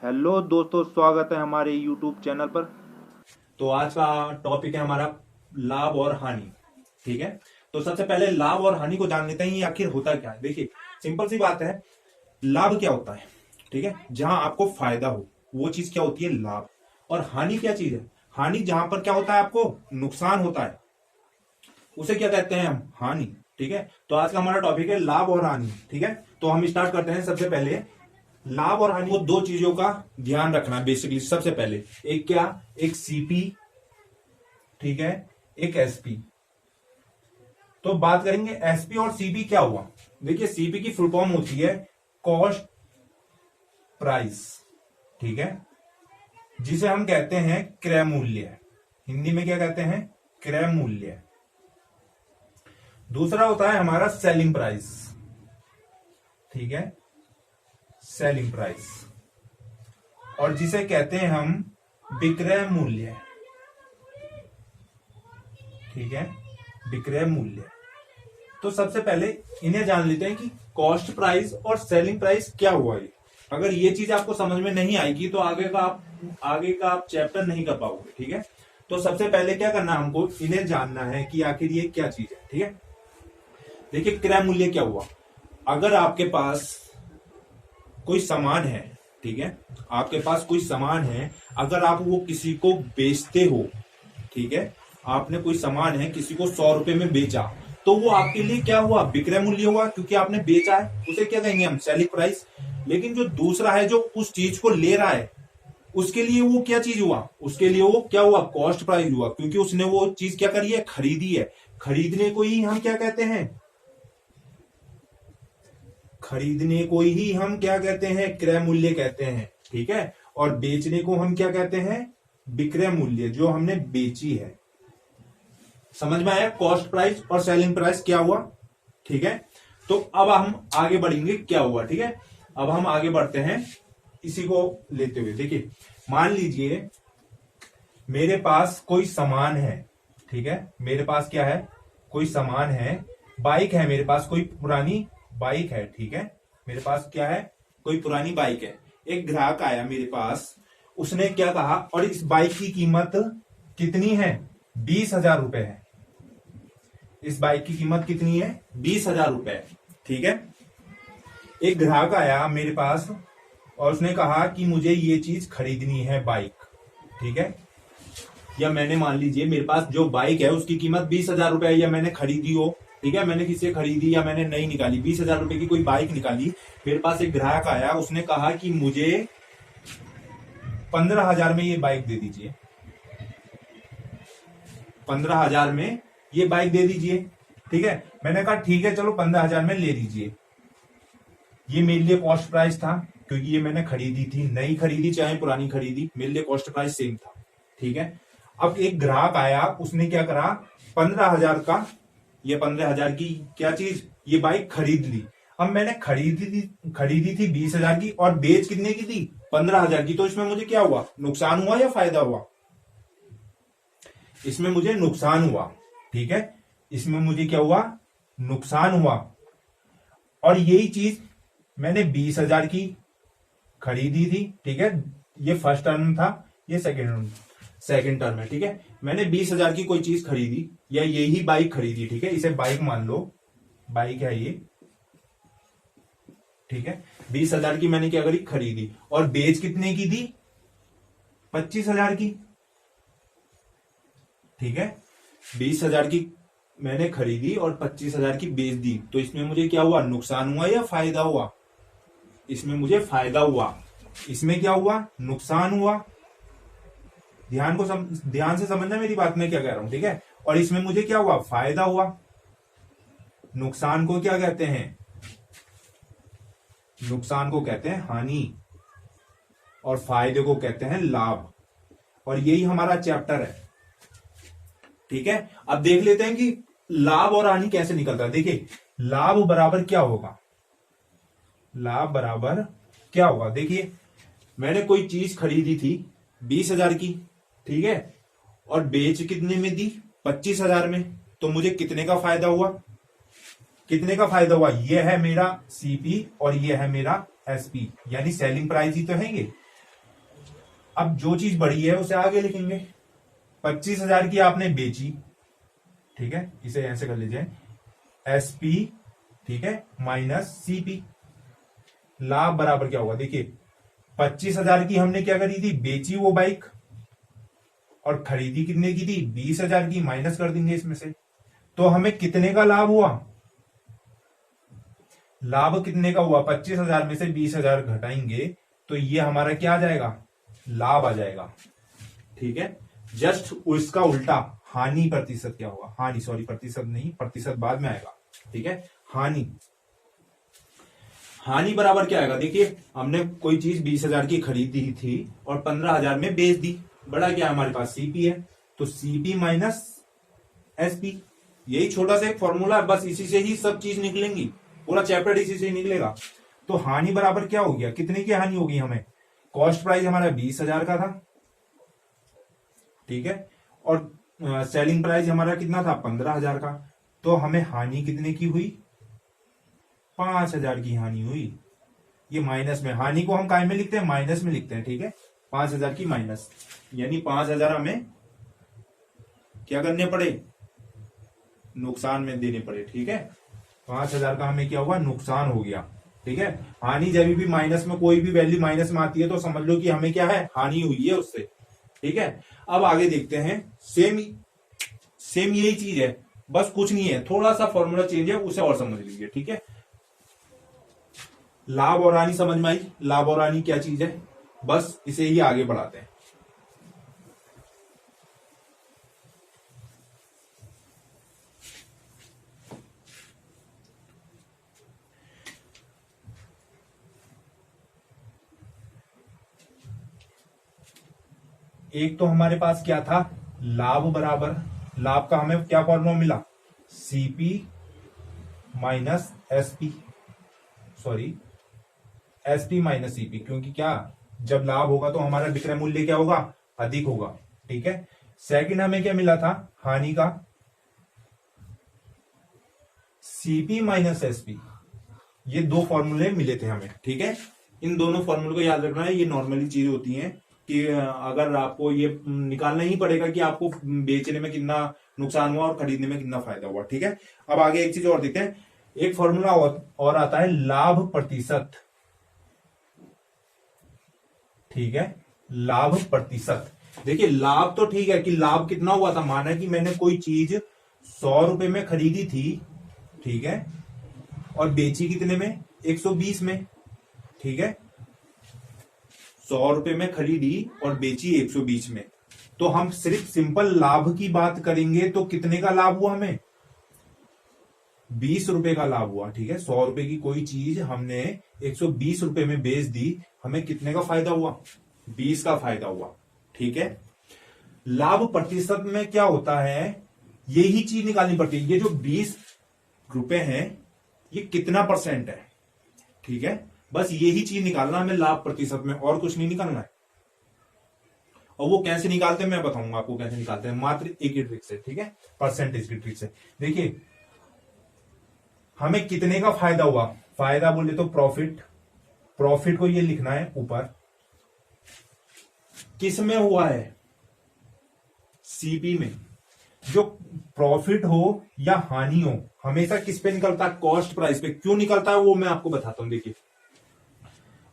Hello दोस्तों, स्वागत है हमारे यूट्यूब चैनल पर। तो आज का टॉपिक है हमारा लाभ और हानि। ठीक है। तो सबसे पहले लाभ और हानि को जान लेते हैं, ये आखिर होता क्या है। देखिए, सिंपल सी बात है। लाभ क्या होता है? ठीक है, जहां आपको फायदा हो वो चीज क्या होती है? लाभ। और हानि क्या चीज है? हानि जहां पर क्या होता है, आपको नुकसान होता है, उसे क्या कहते हैं हम? हानि। ठीक है। तो आज का हमारा टॉपिक है लाभ और हानि। ठीक है। तो हम स्टार्ट करते हैं। सबसे पहले लाभ और हानि, वो दो चीजों का ध्यान रखना बेसिकली। सबसे पहले एक क्या, एक सीपी, ठीक है, एक एसपी। तो बात करेंगे एसपी और सीपी क्या हुआ। देखिए, सीपी की फुल फॉर्म होती है कॉस्ट प्राइस, ठीक है, जिसे हम कहते हैं क्रय मूल्य। हिंदी में क्या कहते हैं? क्रय मूल्य। दूसरा होता है हमारा सेलिंग प्राइस, ठीक है, सेलिंग प्राइस, और जिसे कहते हैं हम विक्रय मूल्य, ठीक है, विक्रय मूल्य। तो सबसे पहले इन्हें जान लेते हैं कि कॉस्ट प्राइस और सेलिंग प्राइस क्या हुआ। ये अगर ये चीज आपको समझ में नहीं आएगी तो आगे का आप चैप्टर नहीं कर पाओगे। ठीक है। तो सबसे पहले क्या करना है, हमको इन्हें जानना है कि आखिर ये क्या चीज है। ठीक है। देखिए, क्रय मूल्य क्या हुआ। अगर आपके पास कोई सामान है, ठीक है, आपके पास कोई सामान है, अगर आप वो किसी को बेचते हो, ठीक है, आपने कोई सामान है किसी को 100 रुपए में बेचा, तो वो आपके लिए क्या हुआ? विक्रय मूल्य हुआ, क्योंकि आपने बेचा है। उसे क्या कहेंगे हम? Selling price. लेकिन जो दूसरा है, जो उस चीज को ले रहा है, उसके लिए वो क्या चीज हुआ? उसके लिए वो क्या हुआ? कॉस्ट प्राइस हुआ, क्योंकि उसने वो चीज क्या करी है? खरीदी है। खरीदने को ही हम क्या कहते हैं? खरीदने को ही हम क्या कहते हैं? क्रय मूल्य कहते हैं। ठीक है। और बेचने को हम क्या कहते हैं? विक्रय मूल्य, जो हमने बेची है। समझ में आया? कॉस्ट प्राइस और सेलिंग प्राइस क्या हुआ। ठीक है। तो अब हम आगे बढ़ेंगे, क्या हुआ। ठीक है। अब हम आगे बढ़ते हैं इसी को लेते हुए। देखिए, मान लीजिए मेरे पास कोई सामान है, ठीक है, मेरे पास क्या है? कोई सामान है, बाइक है मेरे पास, कोई पुरानी बाइक है, ठीक है, मेरे पास क्या है? कोई पुरानी बाइक है। एक ग्राहक आया मेरे पास, उसने क्या कहा? और इस बाइक की कीमत कितनी है? 20,000 रुपए है। इस बाइक की कीमत कितनी है? 20,000 रुपए। ठीक है। एक ग्राहक आया मेरे पास और उसने कहा कि मुझे ये चीज खरीदनी है, बाइक, ठीक है, या मैंने, मान लीजिए मेरे पास जो बाइक है उसकी कीमत 20,000 रुपए है, या मैंने खरीदी हो, ठीक है, मैंने किसी से खरीदी या मैंने नहीं निकाली, 20,000 रुपए की कोई बाइक निकाली। मेरे पास एक ग्राहक आया, उसने कहा कि मुझे 15,000 में ये बाइक दे दीजिए, 15,000 में ये बाइक दे दीजिए। ठीक है। मैंने कहा ठीक है, चलो 15,000 में ले लीजिए। ये मेरे लिए कॉस्ट प्राइस था, क्योंकि ये मैंने खरीदी थी, नई खरीदी चाहे पुरानी खरीदी, मेरे लिए कॉस्ट प्राइस सेम था। ठीक है। अब एक ग्राहक आया, उसने क्या करा? 15,000 का, ये 15,000 की क्या चीज? ये बाइक खरीद ली। अब मैंने खरीदी थी 20,000 की और बेच कितने की थी? 15,000 की। तो इसमें मुझे क्या हुआ? नुकसान हुआ या फायदा हुआ? इसमें मुझे नुकसान हुआ। ठीक है। इसमें मुझे क्या हुआ? नुकसान हुआ। और यही चीज मैंने 20,000 की खरीदी थी, ठीक है, ये फर्स्ट टर्म था, ये सेकंड टर्म है। ठीक है। मैंने 20,000 की कोई चीज खरीदी, या यही बाइक खरीदी, ठीक है, इसे बाइक मान लो, बाइक है ये, ठीक है, 20,000 की मैंने क्या करी? खरीदी। और बेच कितने की थी? 25,000 की। ठीक है। 20,000 की मैंने खरीदी और 25,000 की बेच दी। तो इसमें मुझे क्या हुआ? नुकसान हुआ या फायदा हुआ? इसमें मुझे फायदा हुआ। इसमें क्या हुआ? नुकसान हुआ। ध्यान से समझना मेरी बात, मैं क्या कह रहा हूं। ठीक है। और इसमें मुझे क्या हुआ? फायदा हुआ। नुकसान को क्या कहते हैं? नुकसान को कहते हैं हानि, और फायदे को कहते हैं लाभ। और यही हमारा चैप्टर है। ठीक है। अब देख लेते हैं कि लाभ और हानि कैसे निकलता है। देखिए, लाभ बराबर क्या होगा? लाभ बराबर क्या होगा? देखिए, मैंने कोई चीज खरीदी थी 20,000 की, ठीक है, और बेच कितने में दी? 25,000 में। तो मुझे कितने का फायदा हुआ? कितने का फायदा हुआ? ये है मेरा सीपी और ये है मेरा एसपी, यानी सेलिंग प्राइस ही तो है ये। अब जो चीज बड़ी है उसे आगे लिखेंगे। 25,000 की आपने बेची, ठीक है, इसे ऐसे कर लीजिए, एसपी, ठीक है, माइनस सीपी। लाभ बराबर क्या होगा, देखिए 25,000 की हमने क्या करी थी, बेची वो बाइक, और खरीदी कितने की थी, 20,000 की, माइनस कर देंगे इसमें से, तो हमें कितने का लाभ हुआ, लाभ कितने का हुआ, 25,000 में से 20,000 घटाएंगे तो ये हमारा क्या आ जाएगा, लाभ आ जाएगा। ठीक है, जस्ट उसका उल्टा हानि प्रतिशत क्या होगा, हानि, सॉरी प्रतिशत नहीं, प्रतिशत बाद में आएगा। ठीक है, हानि, हानि बराबर क्या आएगा, देखिए हमने कोई चीज 20,000 की खरीदी थी और 15,000 में बेच दी, बड़ा क्या है हमारे पास, सीपी है, तो सीपी माइनस एसपी, यही छोटा सा एक फॉर्मूला है, बस इसी से ही सब चीज निकलेंगी, पूरा चैप्टर इसी से ही निकलेगा। तो हानि बराबर क्या हो गया, कितने की हानि होगी हमें, कॉस्ट प्राइस हमारा 20,000 का था, ठीक है, और सेलिंग प्राइस हमारा कितना था, 15,000 का, तो हमें हानि कितने की हुई, 5,000 की हानि हुई। ये माइनस में, हानि को हम काय में लिखते हैं, माइनस में लिखते हैं, ठीक है, 5,000 की माइनस, यानी 5,000 हमें क्या करने पड़े, नुकसान में देने पड़े। ठीक है, 5,000 का हमें क्या हुआ, नुकसान हो गया। ठीक है, हानि जब भी माइनस में, कोई भी वैल्यू माइनस में आती है तो समझ लो कि हमें क्या है, हानि हुई है उससे। ठीक है, अब आगे देखते हैं, सेम यही चीज है, बस कुछ नहीं है, थोड़ा सा फॉर्मूला चेंज है, उसे और समझ लीजिए। ठीक है, लाभ और हानि समझ में आई, लाभ और हानि क्या चीज है, बस इसे ही आगे बढ़ाते हैं। एक तो हमारे पास क्या था, लाभ बराबर, लाभ का हमें क्या फॉर्मूला मिला, CP minus SP, sorry SP minus CP, क्योंकि क्या, जब लाभ होगा तो हमारा विक्रय मूल्य क्या होगा, अधिक होगा। ठीक है, सेकंड हमें क्या मिला था, हानि का सीपी माइनस एसपी, ये दो फॉर्मूले मिले थे हमें। ठीक है, इन दोनों फॉर्मूले को याद रखना है, ये नॉर्मली चीज होती है कि अगर आपको ये निकालना ही पड़ेगा कि आपको बेचने में कितना नुकसान हुआ और खरीदने में कितना फायदा हुआ। ठीक है, अब आगे एक चीज और देखते हैं, एक फॉर्मूला और आता है, लाभ प्रतिशत। ठीक है, लाभ प्रतिशत, देखिए लाभ तो ठीक है कि लाभ कितना हुआ था, माना कि मैंने कोई चीज 100 रुपए में खरीदी थी, ठीक है, और बेची कितने में, 120 में। ठीक है, 100 रुपए में खरीदी और बेची 120 में, तो हम सिर्फ सिंपल लाभ की बात करेंगे तो कितने का लाभ हुआ हमें, 20 रुपए का लाभ हुआ। ठीक है, 100 रुपए की कोई चीज हमने 120 रुपए में बेच दी, हमें कितने का फायदा हुआ, 20 का फायदा हुआ। ठीक है, लाभ प्रतिशत में क्या होता है, यही चीज निकालनी पड़ती है, ये जो 20 रुपए है ये कितना परसेंट है। ठीक है, बस यही चीज निकालना हमें लाभ प्रतिशत में, और कुछ नहीं निकालना है। और वो कैसे निकालते हैं मैं बताऊंगा आपको कैसे निकालते हैं, मात्र एक ही ट्रिक से। ठीक है, परसेंटेज की ट्रिक से। देखिए हमें कितने का फायदा हुआ, फायदा बोले तो प्रॉफिट, प्रॉफिट को ये लिखना है ऊपर, किस में हुआ है, सीपी में। जो प्रॉफिट हो या हानि हो हमेशा किस पे निकलता है, कॉस्ट प्राइस पे। क्यों निकलता है वो मैं आपको बताता हूं, देखिए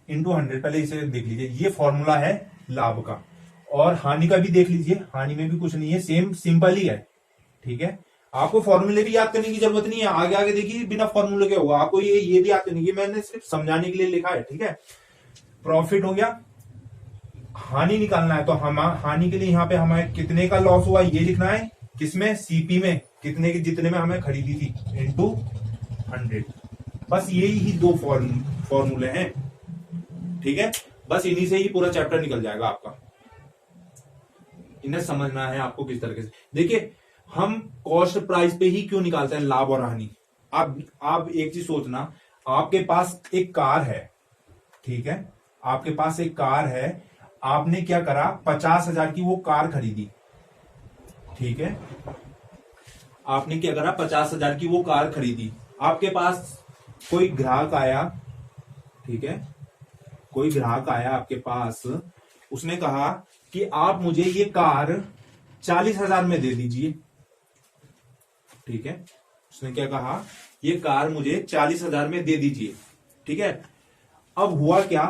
इंटू 100, पहले इसे देख लीजिए, ये फॉर्मूला है लाभ का, और हानि का भी देख लीजिए, हानि में भी कुछ नहीं है, सेम सिंपल ही है। ठीक है, आपको फॉर्मूले भी याद करने की जरूरत नहीं है, आगे आगे देखिए बिना फॉर्मूले के होगा, आपको ये भी याद करने की, मैंने सिर्फ समझाने के लिए लिखा है। ठीक है, प्रॉफिट हो गया, हानि निकालना है, तो हम हानि के लिए यहाँ पे हमें कितने का लॉस हुआ ये लिखना है, किसमें, सीपी में, कितने की, जितने में हमें खरीदी थी, इंटू 100। बस यही ही दो फॉर्मूले हैं। ठीक है, बस इन्हीं से ही पूरा चैप्टर निकल जाएगा आपका, इन्हें समझना है आपको किस तरीके से। देखिए हम कॉस्ट प्राइस पे ही क्यों निकालते हैं लाभ और हानि, आप एक चीज सोचना, आपके पास एक कार है, ठीक है, आपके पास एक कार है, आपने क्या करा, 50,000 की वो कार खरीदी। ठीक है, आपने क्या करा, 50,000 की वो कार खरीदी, आपके पास कोई ग्राहक आया, ठीक है, कोई ग्राहक आया आपके पास, उसने कहा कि आप मुझे ये कार 40,000 में दे दीजिए। ठीक है, उसने क्या कहा, ये कार मुझे 40,000 में दे दीजिए। ठीक है, अब हुआ क्या,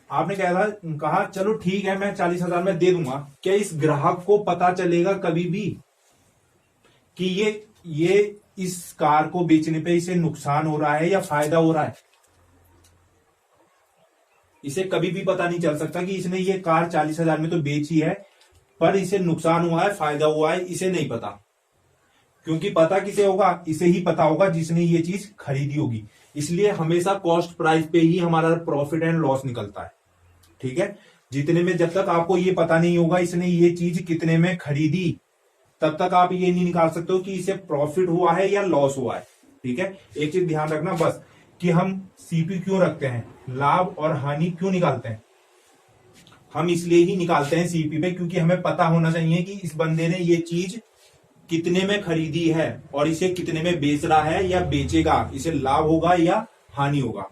आपने कहा चलो ठीक है मैं 40,000 में दे दूंगा। क्या इस ग्राहक को पता चलेगा कभी भी कि ये इस कार को बेचने पे इसे नुकसान हो रहा है या फायदा हो रहा है? इसे कभी भी पता नहीं चल सकता कि इसने ये कार 40,000 में तो बेची है, पर इसे नुकसान हुआ है फायदा हुआ है, इसे नहीं पता। क्योंकि पता किसे होगा, इसे ही पता होगा जिसने ये चीज खरीदी होगी। इसलिए हमेशा कॉस्ट प्राइस पे ही हमारा प्रॉफिट एंड लॉस निकलता है। ठीक है, जितने में, जब तक आपको ये पता नहीं होगा इसने ये चीज कितने में खरीदी, तब तक आप ये नहीं निकाल सकते हो कि इसे प्रॉफिट हुआ है या लॉस हुआ है। ठीक है, एक चीज ध्यान रखना बस, कि हम सीपी क्यों रखते हैं, लाभ और हानि क्यों निकालते हैं। हम इसलिए ही निकालते हैं सीपी पे, क्योंकि हमें पता होना चाहिए कि इस बंदे ने ये चीज कितने में खरीदी है और इसे कितने में बेच रहा है या बेचेगा, इसे लाभ होगा या हानि होगा।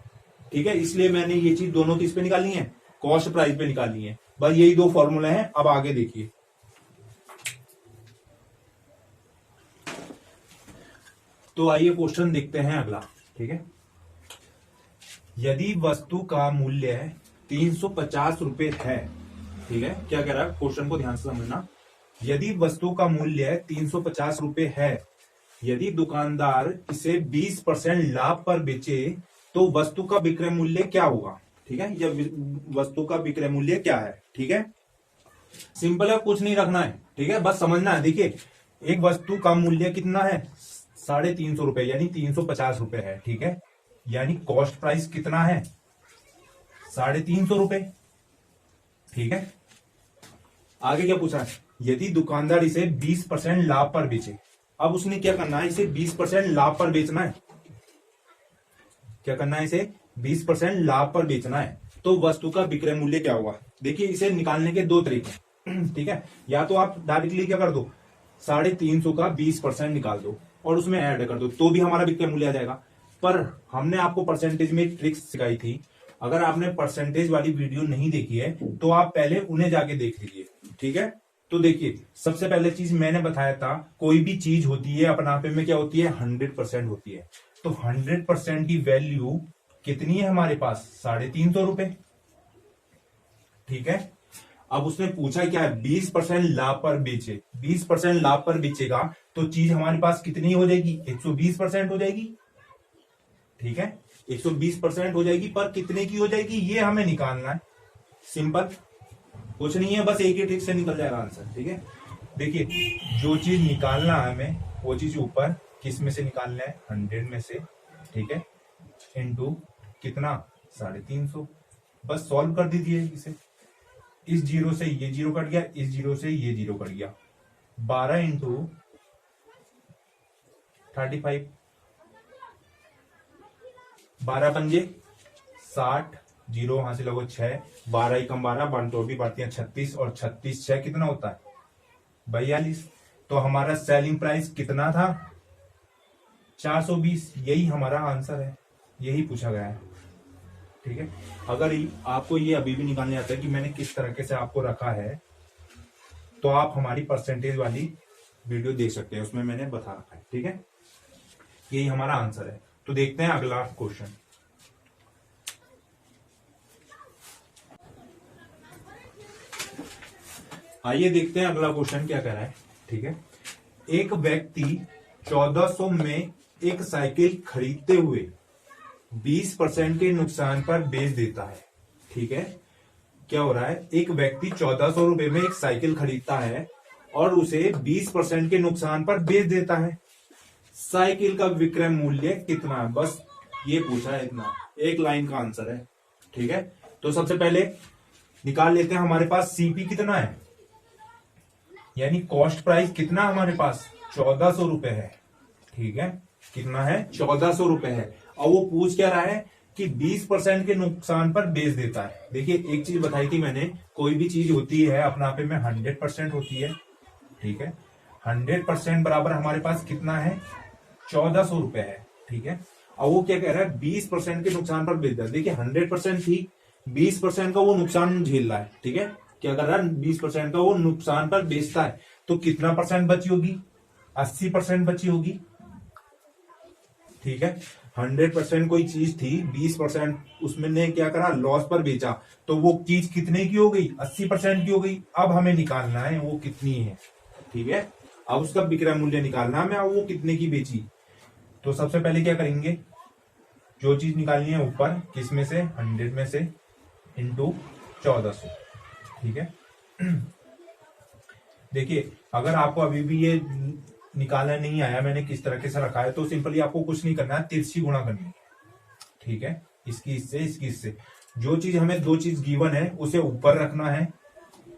ठीक है, इसलिए मैंने ये चीज दोनों किस पे निकाली है, कॉस्ट प्राइस पे निकाली है। बस यही दो फॉर्मूले हैं। अब आगे देखिए, तो आइए क्वेश्चन देखते हैं अगला। ठीक है, यदि वस्तु का मूल्य 350 रुपए है, ठीक है, क्या कह रहा है क्वेश्चन को ध्यान से समझना। यदि वस्तु का मूल्य 350 रुपए है, यदि दुकानदार इसे 20% लाभ पर बेचे तो वस्तु का विक्रय मूल्य क्या होगा। ठीक है, यह वस्तु का विक्रय मूल्य क्या है। ठीक है, सिंपल है, कुछ नहीं रखना है। ठीक है, बस समझना है। देखिए, एक वस्तु का मूल्य कितना है, 350 रुपए, यानी 350 रुपए है। ठीक है, यानी कॉस्ट प्राइस कितना है, 350 रुपए। ठीक है, आगे क्या पूछा है, यदि दुकानदार इसे 20% लाभ पर बेचे। अब उसने क्या करना है, इसे 20% लाभ पर बेचना है। क्या करना है, इसे 20% लाभ पर बेचना है, तो वस्तु का विक्रय मूल्य क्या होगा। देखिए, इसे निकालने के दो तरीके। ठीक है, या तो आप डायरेक्टली क्या कर दो, 350 का 20% निकाल दो और उसमें ऐड कर दो, तो भी हमारा विक्रय मूल्य आ जाएगा। पर हमने आपको परसेंटेज में ट्रिक्स सिखाई थी, अगर आपने परसेंटेज वाली वीडियो नहीं देखी है तो आप पहले उन्हें जाके देख लीजिए। ठीक है, तो देखिए, सबसे पहले चीज मैंने बताया था, कोई भी चीज होती है अपने आप में क्या होती है, 100% होती है। तो 100% की वैल्यू कितनी है हमारे पास, 350 रुपए। ठीक है, अब उसने पूछा क्या है, 20% लाभ पर बेचे। 20% लाभ पर बेचेगा तो चीज हमारे पास कितनी हो जाएगी, 120% हो जाएगी। ठीक है, 120% हो जाएगी, पर कितने की हो जाएगी ये हमें निकालना है। सिंपल, कुछ नहीं है, बस एक ही ट्रिक से निकल जाएगा आंसर। ठीक है, देखिए, जो चीज निकालना है हमें, वो चीज ऊपर किस में से निकालना है, 100 में से। ठीक है, इनटू कितना, 350। बस सॉल्व कर दीजिए इसे। इस जीरो से ये जीरो कट गया, इस जीरो से ये जीरो कट गया। 12 इंटू 35, 12 पंजे 60, जीरो वहां से लगो 6, 12 ही कम 12, 1 तो भी बढ़ती है 36, और 36 6 कितना होता है, 42। तो हमारा सेलिंग प्राइस कितना था, 420। यही हमारा आंसर है, यही पूछा गया है। ठीक है, अगर आपको ये अभी भी निकालने आता है कि मैंने किस तरीके से आपको रखा है, तो आप हमारी परसेंटेज वाली वीडियो देख सकते हैं, उसमें मैंने बता रखा है। ठीक है, यही हमारा आंसर है। तो देखते हैं अगला क्वेश्चन। आइए देखते हैं अगला क्वेश्चन क्या कह रहा है। ठीक है, एक व्यक्ति 1400 में एक साइकिल खरीदते हुए 20% के नुकसान पर बेच देता है। ठीक है, क्या हो रहा है, एक व्यक्ति 1400 रुपए में एक साइकिल खरीदता है और उसे 20% के नुकसान पर बेच देता है। साइकिल का विक्रय मूल्य कितना है, बस ये पूछा है, इतना एक लाइन का आंसर है। ठीक है, तो सबसे पहले निकाल लेते हैं, हमारे पास सीपी कितना है, यानी कॉस्ट प्राइस कितना हमारे पास, 1400 रुपए है। ठीक है, कितना है, 1400 रुपए है। और वो पूछ क्या रहा है कि 20% के नुकसान पर बेच देता है। देखिए, एक चीज बताई थी मैंने, कोई भी चीज होती है अपने आप में 100% होती है। ठीक है, 100% बराबर हमारे पास कितना है, 1400 रुपए है। ठीक है, और वो क्या कह रहा है, 20% के नुकसान पर बेच रहा है। देखिए, 100% थी, 20% का वो नुकसान झेल रहा है। ठीक है, क्या कर रहा है, 20% का वो नुकसान पर बेचता है, तो कितना परसेंट बची होगी, 80% बची होगी। ठीक है, 100% कोई चीज थी, 20% उसमें ने क्या करा, लॉस पर बेचा, तो वो चीज कितने की हो गई, 80% की हो गई। अब हमें निकालना है वो कितनी है। ठीक है, अब उसका विक्रय मूल्य निकालना है, अब वो कितने की बेची। तो सबसे पहले क्या करेंगे, जो चीज निकालनी है ऊपर, किस में से, 100 में से, इंटू 1400। ठीक है, देखिए अगर आपको अभी भी ये निकालना नहीं आया मैंने किस तरीके से रखा है, तो सिंपली आपको कुछ नहीं करना है, तिरछी गुणा करनी है। ठीक है, इसकी इससे, इसकी इससे। जो चीज हमें, दो चीज गिवन है उसे ऊपर रखना है,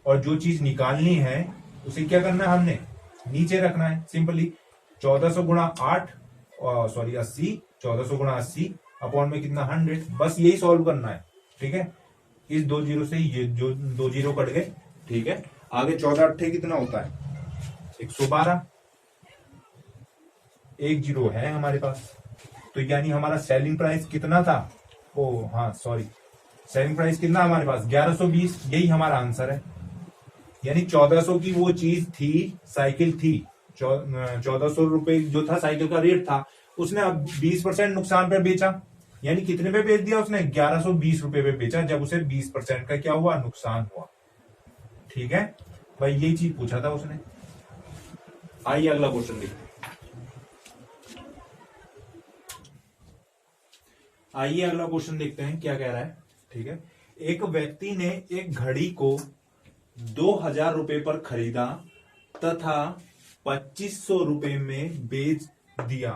और जो चीज निकालनी है उसे क्या करना है, हमने नीचे रखना है। सिंपली 1400 गुणा 8, सॉरी 80, 1400 गुणा 80 अपॉन में कितना, 100। बस यही सॉल्व करना है। ठीक है, इस 2 जीरो से ये जो 2 जीरो कट गए। ठीक है, आगे 14 अट्ठे कितना होता है, 112। एक जीरो है हमारे पास, तो यानी हमारा सेलिंग प्राइस कितना था, ओ हाँ सॉरी, सेलिंग प्राइस कितना हमारे पास, 1120। यही हमारा आंसर है। यानी 1400 की वो चीज थी, साइकिल थी, 1400 रुपए जो था साइकिल का रेट था, उसने अब 20% नुकसान पे बेचा। यानी कितने पे बेच दिया उसने, 1120 रुपए पे बेचा, जब उसे 20% का क्या हुआ, नुकसान हुआ। ठीक है भाई, यही चीज पूछा था उसने। आइए अगला क्वेश्चन देखते हैं। आइए अगला क्वेश्चन देखते हैं क्या कह रहा है। ठीक है, एक व्यक्ति ने एक घड़ी को 2000 रुपए पर खरीदा तथा 2500 रुपए में बेच दिया,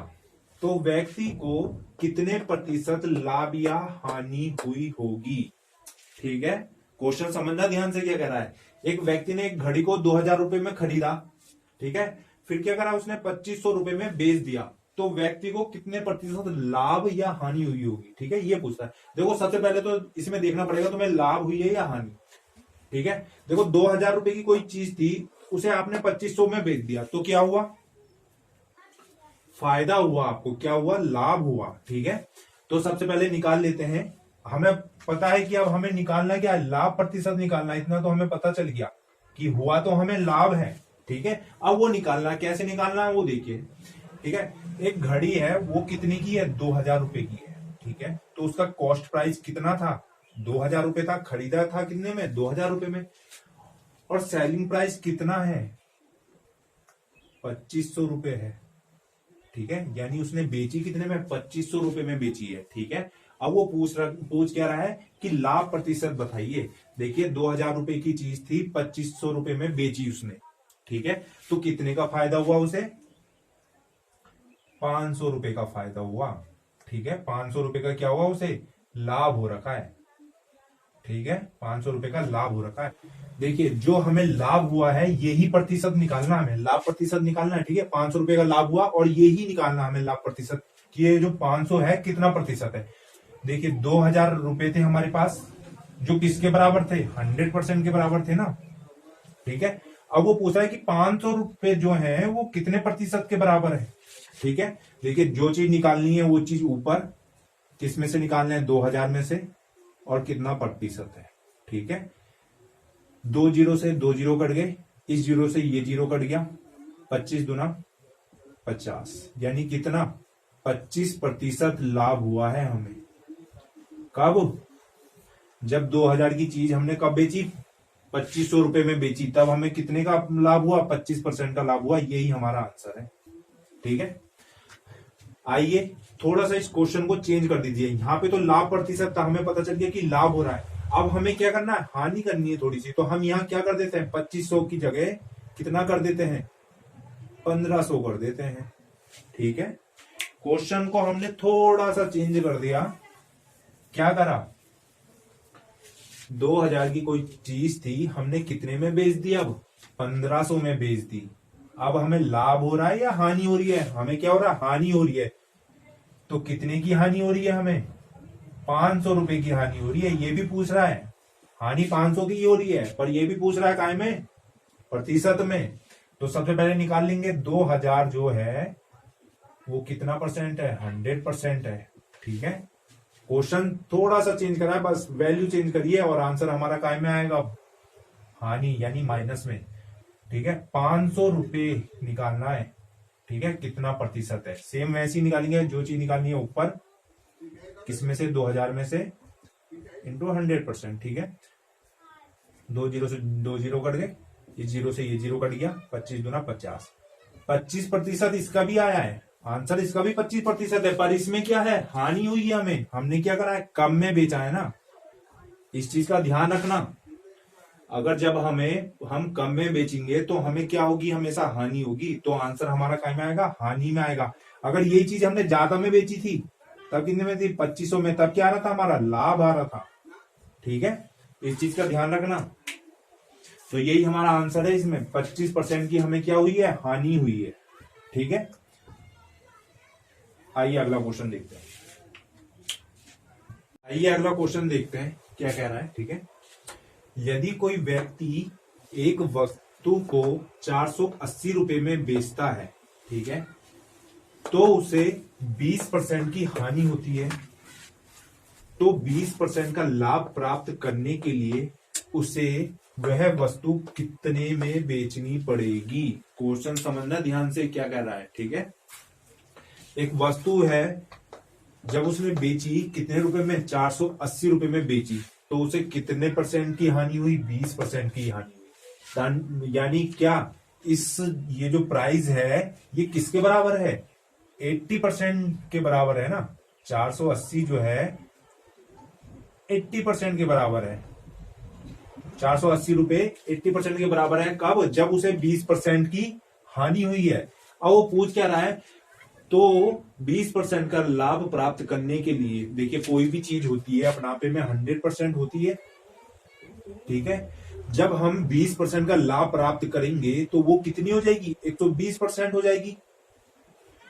तो व्यक्ति को कितने प्रतिशत लाभ या हानि हुई होगी। ठीक है, क्वेश्चन समझना ध्यान से, क्या कह रहा है, एक व्यक्ति ने एक घड़ी को 2000 रुपए में खरीदा, ठीक है, फिर क्या करा उसने 2500 रुपए में बेच दिया, तो व्यक्ति को कितने प्रतिशत लाभ या हानि हुई होगी। ठीक है, ये पूछता है। देखो सबसे पहले तो इसमें देखना पड़ेगा तुम्हें लाभ हुई है या हानि। ठीक है, देखो 2000 रुपए की कोई चीज थी, उसे आपने 2500 में बेच दिया, तो क्या हुआ, फायदा हुआ आपको, क्या हुआ, लाभ हुआ। ठीक है, तो सबसे पहले निकाल लेते हैं। हमें पता है कि अब हमें निकालना क्या है, लाभ प्रतिशत निकालना। इतना तो हमें पता चल गया कि हुआ तो हमें लाभ है। ठीक है, अब वो निकालना, कैसे निकालना है वो देखिए। ठीक है, एक घड़ी है, वो कितने की है, 2000 रुपए की है। ठीक है, तो उसका कॉस्ट प्राइस कितना था, 2000 रुपए था, खरीदा था कितने में, 2000 रुपए में, और सेलिंग प्राइस कितना है, 2500 रुपए है। ठीक है, यानी उसने बेची कितने में, 2500 रुपए में बेची है। ठीक है, अब वो पूछ क्या रहा है कि लाभ प्रतिशत बताइए। देखिए 2000 रुपए की चीज थी, 2500 रुपए में बेची उसने। ठीक है, तो कितने का फायदा हुआ उसे, 500 रुपए का फायदा हुआ। ठीक है, 500 रुपए का क्या हुआ उसे, लाभ हो रखा है। ठीक है, 500 रुपए का लाभ हो रखा है। देखिए जो हमें लाभ हुआ है यही प्रतिशत निकालना, हमें लाभ प्रतिशत निकालना है। ठीक है, 500 रुपए का लाभ हुआ और यही निकालना हमें लाभ प्रतिशत कि ये जो 500 है कितना प्रतिशत है। देखिए 2000 रुपए थे हमारे पास, जो किसके बराबर थे, 100% के बराबर थे ना। ठीक है, अब वो पूछ रहा है कि 500 रुपए जो है वो कितने प्रतिशत के बराबर है। ठीक है, देखिए जो चीज निकालनी है वो चीज ऊपर, किस में से निकालना है, 2000 में से, और कितना प्रतिशत है। ठीक है, 2 जीरो से 2 जीरो कट गए, इस जीरो से ये जीरो कट गया, 25 दूना 50, यानी कितना, 25% लाभ हुआ है हमें। कब, जब 2000 की चीज हमने कब बेची, 2500 रुपए में बेची, तब हमें कितने का लाभ हुआ, 25% का लाभ हुआ। यही हमारा आंसर है। ठीक है, आइए थोड़ा सा इस क्वेश्चन को चेंज कर दीजिए। यहाँ पे तो लाभ प्रतिशत था, हमें पता चल गया कि लाभ हो रहा है। अब हमें क्या करना है, हानि करनी है थोड़ी सी, तो हम यहाँ क्या कर देते हैं, 2500 की जगह कितना कर देते हैं, 1500 कर देते हैं। ठीक है, क्वेश्चन को हमने थोड़ा सा चेंज कर दिया। क्या करा, 2000 की कोई चीज थी, हमने कितने में बेच दी, अब 1500 में बेच दी। अब हमें लाभ हो रहा है या हानि हो रही है, हमें क्या हो रहा है, हानि हो रही है। तो कितने की हानि हो रही है, हमें 500 रुपए की हानि हो रही है। ये भी पूछ रहा है, हानि 500 की हो रही है, पर ये भी पूछ रहा है काय में, प्रतिशत में। तो सबसे पहले निकाल लेंगे, 2000 जो है वो कितना परसेंट है, 100% है। ठीक है, क्वेश्चन थोड़ा सा चेंज करा है, बस वैल्यू चेंज करिए और आंसर हमारा काय में आएगा, हानि यानी माइनस में, ठीक है, 500 रुपए निकालना है, ठीक है, कितना प्रतिशत है, सेम वैसे ही निकालेंगे, जो चीज निकालनी है ऊपर किसमें से 2000 में से इंटू 100%, ठीक है, 2 जीरो से 2 जीरो कट गए, ये जीरो से ये जीरो कट गया, 25 दूना 50, 25% इसका भी आया है, आंसर इसका भी 25% है, पर इसमें क्या है, हानि हुई है, हमें, हमने क्या करा है, कम में बेचा है ना, इस चीज का ध्यान रखना। अगर जब हम कम में बेचेंगे तो हमें क्या होगी, हमेशा हानि होगी, तो आंसर हमारा क्या में आएगा, हानि में आएगा। अगर यही चीज हमने ज्यादा में बेची थी तब कितने में थी, 2500 में, तब क्या आ रहा था, हमारा लाभ आ रहा था, ठीक है, इस चीज का ध्यान रखना। तो यही हमारा आंसर है, इसमें 25% की हमें क्या हुई है, हानि हुई है, ठीक है। आइए अगला क्वेश्चन देखते हैं, क्या कह रहा है, ठीक है। यदि कोई व्यक्ति एक वस्तु को 480 रुपए में बेचता है, ठीक है, तो उसे 20% की हानि होती है, तो 20% का लाभ प्राप्त करने के लिए उसे वह वस्तु कितने में बेचनी पड़ेगी। क्वेश्चन समझना ध्यान से क्या कह रहा है, ठीक है। एक वस्तु है, जब उसने बेची कितने रुपए में, 480 रुपए में बेची, तो उसे कितने परसेंट की हानि हुई, 20% की हानि हुई। यानी क्या, ये जो प्राइस है ये किसके बराबर है, 80% के बराबर है ना, 480 जो है 80% के बराबर है, 480 रुपए 80% के बराबर है, कब, जब उसे 20% की हानि हुई है। अब वो पूछ क्या रहा है, तो 20% का लाभ प्राप्त करने के लिए, देखिए कोई भी चीज होती है अपनापे में 100% होती है, ठीक है, जब हम 20% का लाभ प्राप्त करेंगे तो वो कितनी हो जाएगी, 120% हो जाएगी।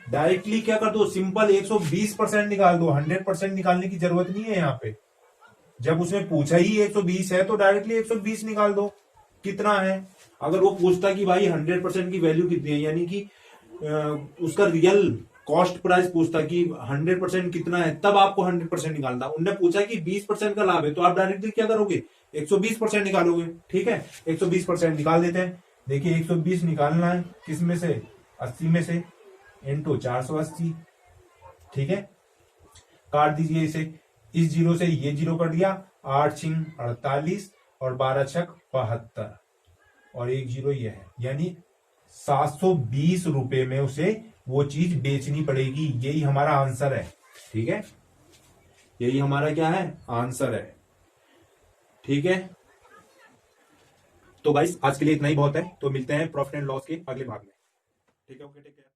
डायरेक्टली क्या कर दो, सिंपल 120% निकाल दो, 100% निकालने की जरूरत नहीं है यहाँ पे। जब उसने पूछा ही 120 है तो डायरेक्टली 120 निकाल दो, कितना है। अगर वो पूछता कि भाई 100% की वैल्यू कितनी है, यानी कि उसका रियल कॉस्ट प्राइस पूछता कि 100% कितना है, तब आपको 100% निकालना। उनने पूछा कि 20% का लाभ है, तो आप डायरेक्टली क्या करोगे, 120% निकालोगे, ठीक है, 120% निकाल देते हैं। देखिए 120 निकालना है किस में से, 80 में से, इंटू 480, ठीक है, काट दीजिए इसे, इस जीरो से ये जीरो कट गया, 8 छिंग 48 और 12 छक 72 और एक जीरो ये है, यानी 720 रुपए में उसे वो चीज बेचनी पड़ेगी। यही हमारा आंसर है, ठीक है, यही हमारा क्या है, आंसर है, ठीक है। तो गाइस आज के लिए इतना ही बहुत है, तो मिलते हैं प्रॉफिट एंड लॉस के अगले भाग में, ठीक है, ओके, टेक केयर।